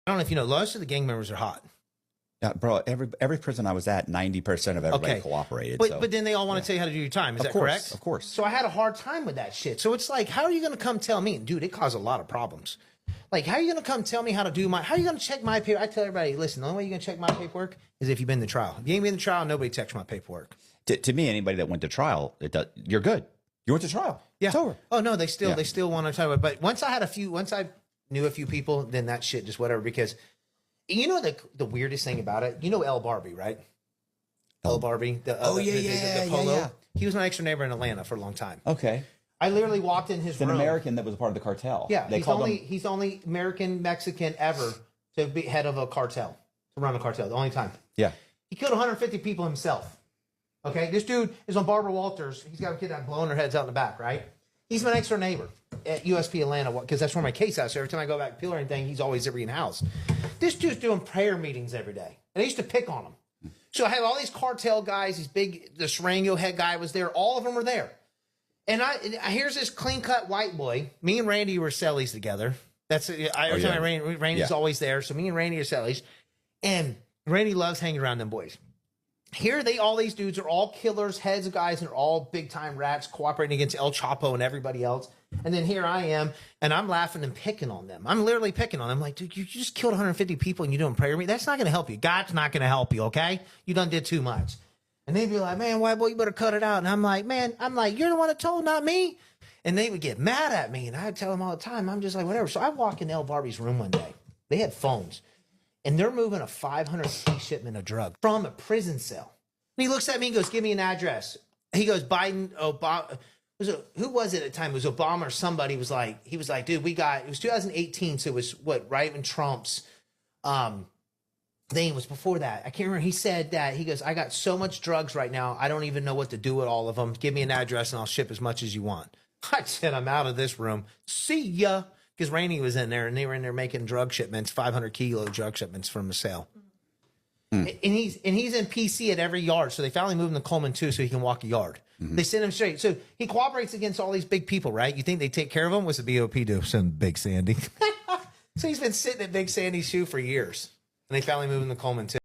I don't know if you know, most of the gang members are hot. Yeah, bro, every prison I was at, 90% of everybody cooperated. But then they all want to tell you how to do your time. Is that correct? Of course. So I had a hard time with that shit. So it's like, how are you going to come tell me? Dude, it caused a lot of problems. Like, how are you going to come tell me how to do how are you going to check my paper? I tell everybody, listen, the only way you're going to check my paperwork is if you've been to trial. If you ain't been to trial, nobody checks my paperwork. To me, anybody that went to trial, you're good. You went to trial. Yeah. It's over. Oh, no, they still want to talk about it. But once I knew a few people, then that shit just whatever, because you know the weirdest thing about it? You know El Barbie, right? El Barbie. The Polo. Yeah. He was my extra neighbor in Atlanta for a long time. Okay. I literally walked in his room. It's an American that was a part of the cartel. Yeah. He's the only American Mexican ever to be head of a cartel, to run a cartel. The only time. Yeah. He killed 150 people himself. Okay. This dude is on Barbara Walters. He's got a kid that blowing their heads out in the back, right? He's my next door neighbor at USP Atlanta because that's where my case is. So every time I go back to Pill or anything, he's always every in the house. This dude's doing prayer meetings every day. And I used to pick on him. So I have all these cartel guys, the Serengo head guy was there. All of them were there. And here's this clean-cut white boy. Me and Randy were cellies together. Every time Randy's always there. So me and Randy are cellies. And Randy loves hanging around them boys. Here, all these dudes are all killers, heads of guys, and they're all big-time rats cooperating against El Chapo and everybody else. And then here I am, and I'm laughing and picking on them. I'm literally picking on them. Like, dude, you just killed 150 people and you're doing prayer meeting? That's not going to help you. God's not going to help you, okay? You done did too much. And they'd be like, man, white boy, you better cut it out. And I'm like, you're the one that told, not me. And they would get mad at me, and I'd tell them all the time. I'm just like, whatever. So I walk in El Barbie's room one day. They had phones. And they're moving a 500 shipment of drugs from a prison cell. And he looks at me and goes, give me an address. He goes, Biden, Obama. Who was it at the time? It was Obama or somebody. He was like, dude, it was 2018. So it was right when Trump's thing was before that. I can't remember. He said that, he goes, I got so much drugs right now. I don't even know what to do with all of them. Give me an address and I'll ship as much as you want. I said, I'm out of this room. See ya. Because Rainey was in there, and they were in there making drug shipments, 500 kilo drug shipments from the sale. And he's in PC at every yard. So they finally moved him to Coleman too, so he can walk a yard. They send him straight. So he cooperates against all these big people, right? You think they take care of him? What's the BOP do? Send Big Sandy. So he's been sitting at Big Sandy's shoe for years. And they finally moved him to Coleman too.